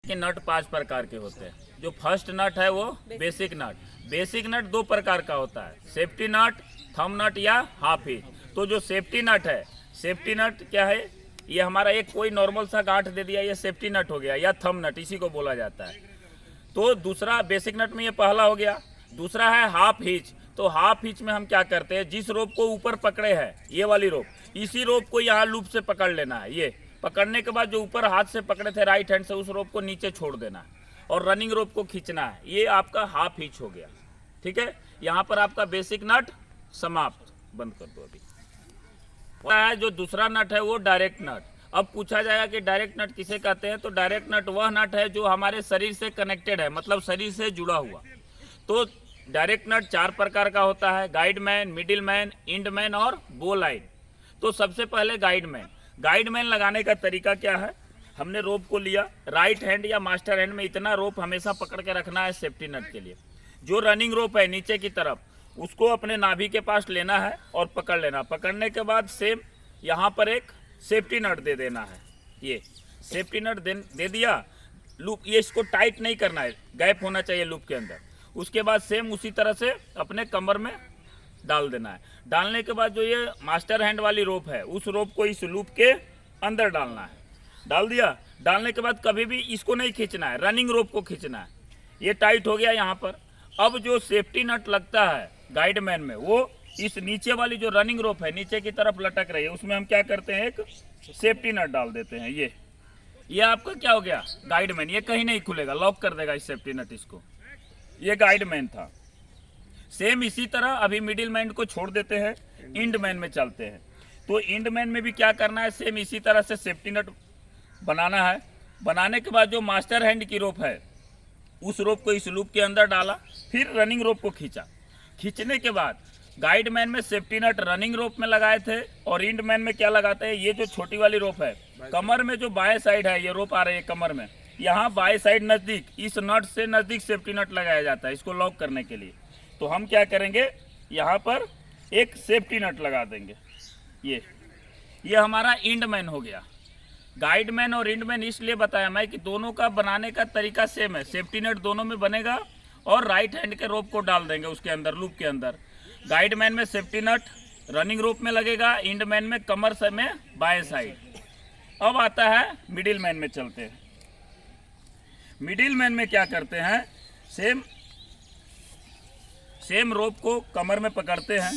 कि नट 5 प्रकार के होते हैं। जो फर्स्ट नट है वो बेसिक नट। बेसिक नट 2 प्रकार का होता है, सेफ्टी नट, थंब नट या हाफ हिच। तो जो सेफ्टी नट है, सेफ्टी नट क्या है, ये हमारा एक कोई नॉर्मल सा गांठ दे दिया, ये सेफ्टी नट हो गया या थंब नट, इसी को बोला जाता है। तो दूसरा बेसिक नट में ये पहला हो गया। दूसरा है हाफ हिच। तो हाफ हिच में हम क्या करते हैं, जिस रोप को ऊपर पकड़े हैं, ये वाली रोप, इसी रोप को यहाँ लूप से पकड़ लेना है। ये पकड़ने के बाद जो ऊपर हाथ से पकड़े थे राइट हैंड से, उस रोप को नीचे छोड़ देना है और रनिंग रोप को खींचना है। ये आपका हाफ हिच हो गया। ठीक है, यहाँ पर आपका बेसिक नट समाप्त। बंद कर दो अभी। जो दूसरा नट है वो डायरेक्ट नट। अब पूछा जाएगा कि डायरेक्ट नट किसे कहते हैं, तो डायरेक्ट नट वह नट है जो हमारे शरीर से कनेक्टेड है, मतलब शरीर से जुड़ा हुआ। तो डायरेक्ट नट 4 प्रकार का होता है, guide man, middle man, end man और बो लाइन। तो सबसे पहले गाइड मैन। गाइड मैन लगाने का तरीका क्या है, हमने रोप को लिया, राइट हैंड या मास्टर हैंड में इतना रोप हमेशा पकड़ के रखना है सेफ्टी नट के लिए। जो रनिंग रोप है नीचे की तरफ, उसको अपने नाभि के पास लेना है और पकड़ लेना। पकड़ने के बाद सेम यहाँ पर एक सेफ्टी नट दे देना है। ये सेफ्टी नट दे दिया, लूप, ये इसको टाइट नहीं करना है, गैप होना चाहिए लूप के अंदर। उसके बाद सेम उसी तरह से अपने कमर में डाल देना है। डालने के बाद जो ये मास्टर हैंड वाली रोप है, उस रोप को इस लूप के अंदर डालना है। डाल दिया। डालने के बाद कभी भी इसको नहीं खींचना है, रनिंग रोप को खींचना है। ये टाइट हो गया यहाँ पर। अब जो सेफ्टी नट लगता है गाइड मैन में, वो इस नीचे वाली जो रनिंग रोप है नीचे की तरफ लटक रही है, उसमें हम क्या करते हैं, एक सेफ्टी नट डाल देते हैं। ये आपका क्या हो गया, गाइड मैन। ये कहीं नहीं खुलेगा, लॉक कर देगा इस सेफ्टी नट इसको। ये गाइड मैन था। सेम इसी तरह अभी मिडिल मैन को छोड़ देते हैं, इंड मैन में चलते हैं। तो इंड मैन में भी क्या करना है, सेम इसी तरह से सेफ्टी नट बनाना है। बनाने के बाद जो मास्टर हैंड की रोप है, उस रोप को इस लूप के अंदर डाला, फिर रनिंग रोप को खींचा। खींचने के बाद गाइड मैन में सेफ्टी नट रनिंग रोप में लगाए थे और इंड मैन में क्या लगाते हैं, ये जो छोटी वाली रोप है, कमर में जो बाएं साइड है, ये रोप आ रही है कमर में, यहाँ बाएं साइड नज़दीक, इस नट से नज़दीक सेफ्टी नट लगाया जाता है इसको लॉक करने के लिए। तो हम क्या करेंगे, यहाँ पर एक सेफ्टी नट लगा देंगे। ये हमारा इंड मैन हो गया। गाइड मैन और इंड मैन इसलिए बताया मैं कि दोनों का बनाने का तरीका सेम है। सेफ्टी नट दोनों में बनेगा और राइट हैंड के रोप को डाल देंगे उसके अंदर, लूप के अंदर। गाइड मैन में सेफ्टी नट रनिंग रोप में लगेगा, इंड मैन में कमर से में बाएं साइड। अब आता है मिडिल मैन में चलते हैं। मिडिल मैन में क्या करते हैं, सेम रोप को कमर में पकड़ते हैं।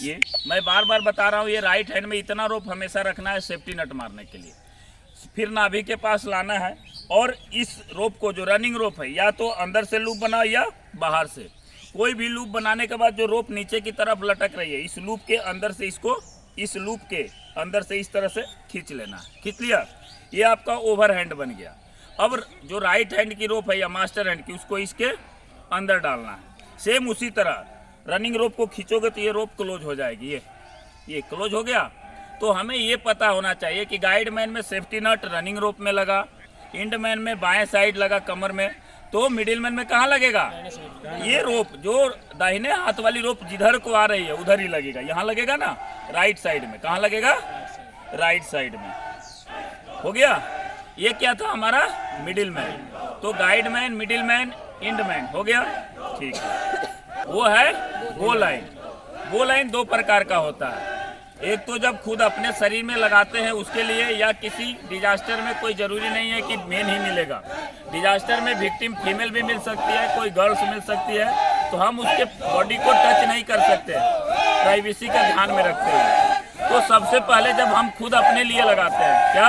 ये मैं बार बार बता रहा हूँ, ये राइट हैंड में इतना रोप हमेशा रखना है सेफ्टी नट मारने के लिए। फिर नाभि के पास लाना है और इस रोप को, जो रनिंग रोप है, या तो अंदर से लूप बनाओ या बाहर से, कोई भी लूप बनाने के बाद जो रोप नीचे की तरफ लटक रही है, इस लूप के अंदर से इसको, इस लूप के अंदर से इस तरह से खींच लेना है। खींच लिया, ये आपका ओवर हैंड बन गया। अब जो राइट हैंड की रोप है या मास्टर हैंड की, उसको इसके अंदर डालना है। सेम उसी तरह रनिंग रोप को खींचोगे तो ये रोप क्लोज हो जाएगी। ये क्लोज हो गया। तो हमें ये पता होना चाहिए कि गाइड मैन में सेफ्टी नट रनिंग रोप में लगा, इंड मैन में बाएं साइड लगा कमर में, तो मिडिल मैन में कहाँ लगेगा, ये रोप जो दाहिने हाथ वाली रोप जिधर को आ रही है उधर ही लगेगा। यहाँ लगेगा ना, राइट साइड में। कहाँ लगेगा, राइट साइड में। हो गया। ये क्या था हमारा मिडिल मैन। तो guide man, middle man, end man हो गया। ठीक है। वो है बो लाइन। बो लाइन 2 प्रकार का होता है। एक तो जब खुद अपने शरीर में लगाते हैं उसके लिए, या किसी डिजास्टर में, कोई जरूरी नहीं है कि मेन ही मिलेगा। डिजास्टर में विक्टिम फीमेल भी मिल सकती है, कोई गर्ल्स मिल सकती है, तो हम उसके बॉडी को टच नहीं कर सकते, प्राइवेसी का ध्यान में रखते हैं। तो सबसे पहले जब हम खुद अपने लिए लगाते हैं, क्या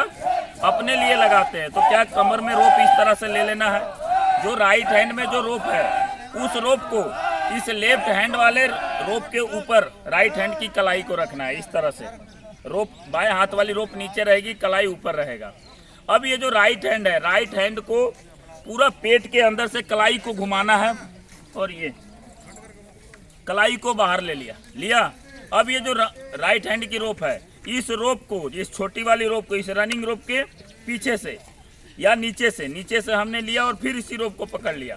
अपने लिए लगाते हैं, तो क्या कमर में रोप इस तरह से ले लेना है। जो राइट हैंड में जो रोप है, उस रोप को इस लेफ्ट हैंड वाले रोप के ऊपर राइट हैंड की कलाई को रखना है। इस तरह से रोप, बाएं हाथ वाली रोप नीचे रहेगी, कलाई ऊपर रहेगा। अब ये जो राइट हैंड है, राइट हैंड को पूरा पेट के अंदर से कलाई को घुमाना है और ये कलाई को बाहर ले लिया। अब ये जो राइट हैंड की रोप है, इस रोप को, इस छोटी वाली रोप को, इस रनिंग रोप के पीछे से या नीचे से हमने लिया और फिर इसी रोप को पकड़ लिया।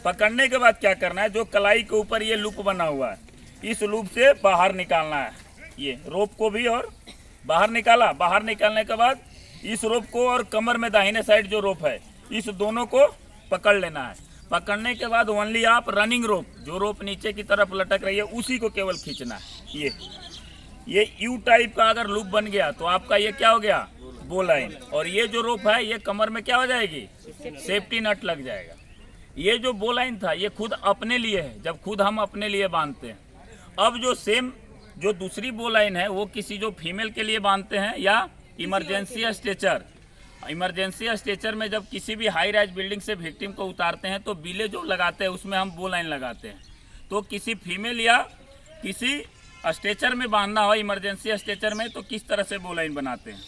पकड़ने के बाद क्या करना है, जो कलाई के ऊपर ये लूप बना हुआ है, इस लूप से बाहर निकालना है। ये रोप को भी और बाहर निकाला। बाहर निकालने के बाद इस रोप को और कमर में दाहिने साइड जो रोप है, इस दोनों को पकड़ लेना है। पकड़ने के बाद ओनली आप रनिंग रोप, जो रोप नीचे की तरफ लटक रही है उसी को केवल खींचना है। ये यू टाइप का अगर लूप बन गया तो आपका ये क्या हो गया, बो लाइन। और ये जो रोप है ये कमर में क्या हो जाएगी, सेफ्टी नट लग जाएगा। ये जो बो लाइन था ये खुद अपने लिए है, जब खुद हम अपने लिए बांधते हैं। अब जो सेम जो दूसरी बो लाइन है वो किसी जो फीमेल के लिए बांधते हैं या इमरजेंसी स्ट्रेचर। इमरजेंसी स्ट्रेचर में जब किसी भी हाई राइज बिल्डिंग से विक्टिम को उतारते हैं तो बिले जो लगाते हैं उसमें हम बो लाइन लगाते हैं। तो किसी फीमेल या किसी स्ट्रेचर में बांधना हो, इमरजेंसी स्ट्रेचर में, तो किस तरह से बो लाइन बनाते हैं।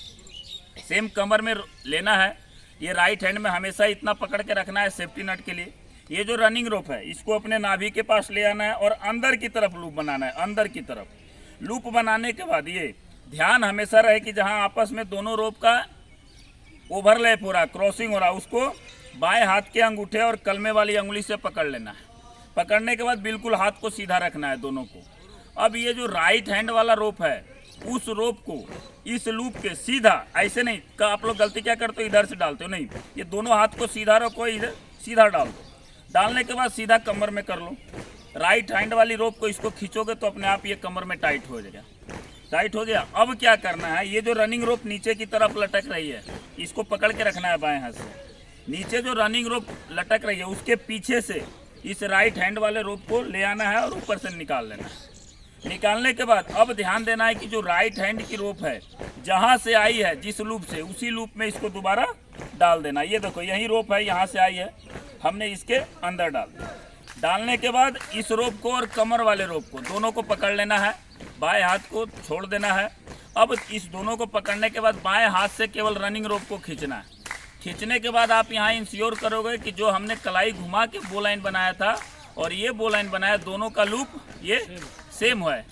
सेम कमर में लेना है, ये राइट हैंड में हमेशा इतना पकड़ के रखना है सेफ्टी नट के लिए। ये जो रनिंग रोप है इसको अपने नाभि के पास ले आना है और अंदर की तरफ लूप बनाना है। अंदर की तरफ लूप बनाने के बाद ये ध्यान हमेशा रहे कि जहाँ आपस में दोनों रोप का ओवरलैप हो रहा, क्रॉसिंग हो रहा, उसको बाएं हाथ के अंगूठे और कलमे वाली अंगुली से पकड़ लेना है। पकड़ने के बाद बिल्कुल हाथ को सीधा रखना है दोनों को। अब ये जो राइट हैंड वाला रोप है उस रोप को इस लूप के सीधा, ऐसे नहीं का आप लोग गलती क्या करते हो, इधर से डालते हो, नहीं, ये दोनों हाथ को सीधा रखो, इधर सीधा डाल दो। डालने के बाद सीधा कमर में कर लो। राइट हैंड वाली रोप को इसको खींचोगे तो अपने आप ये कमर में टाइट हो जाएगा। टाइट हो गया। अब क्या करना है, ये जो रनिंग रोप नीचे की तरफ लटक रही है इसको पकड़ के रखना है बाएं हाथ से। नीचे जो रनिंग रोप लटक रही है उसके पीछे से इस राइट हैंड वाले रोप को ले आना है और ऊपर से निकाल लेना है। निकालने के बाद अब ध्यान देना है कि जो राइट हैंड की रोप है जहाँ से आई है जिस लूप से, उसी लूप में इसको दोबारा डाल देना। ये देखो यही रोप है, यहाँ से आई है, हमने इसके अंदर डाल दिया। डालने के बाद इस रोप को और कमर वाले रोप को दोनों को पकड़ लेना है, बाएं हाथ को छोड़ देना है। अब इस दोनों को पकड़ने के बाद बाएं हाथ से केवल रनिंग रोप को खींचना है। खींचने के बाद आप यहाँ इंश्योर करोगे कि जो हमने कलाई घुमा के बो लाइन बनाया था और ये बो लाइन बनाया, दोनों का लूप ये सेम है।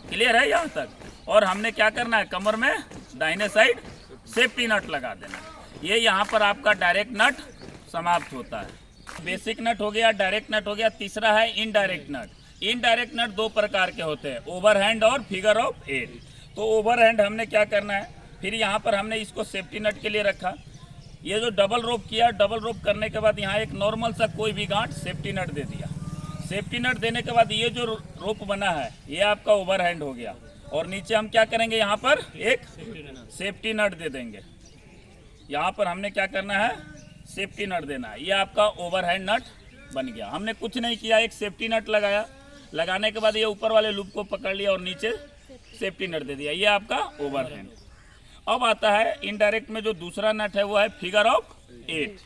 क्लियर है यहाँ तक। और हमने क्या करना है, कमर में दाहिने साइड सेफ्टी नट लगा देना। ये यहाँ पर आपका डायरेक्ट नट समाप्त होता है। बेसिक नट हो गया, डायरेक्ट नट हो गया। तीसरा है इनडायरेक्ट नट। इनडायरेक्ट नट दो प्रकार के होते हैं, ओवरहैंड और फिगर ऑफ 8। तो ओवरहैंड हमने क्या करना है, फिर यहाँ पर हमने इसको सेफ्टी नट के लिए रखा। ये जो डबल रोप किया, डबल रोप करने के बाद यहाँ एक नॉर्मल सा कोई भी गांठ सेफ्टी नट दे दिया। सेफ्टी नट देने के बाद ये जो रोप बना है ये आपका ओवरहैंड हो गया। और नीचे हम क्या करेंगे, यहाँ पर एक सेफ्टी नट दे देंगे। यहाँ पर हमने क्या करना है, सेफ्टी नट देना है। ये आपका ओवरहैंड नट बन गया। हमने कुछ नहीं किया, एक सेफ्टी नट लगाया। लगाने के बाद ये ऊपर वाले लूप को पकड़ लिया और नीचे सेफ्टी नट दे दिया। ये आपका ओवरहैंड। अब आता है इनडायरेक्ट में जो दूसरा नट है वो है फिगर ऑफ 8।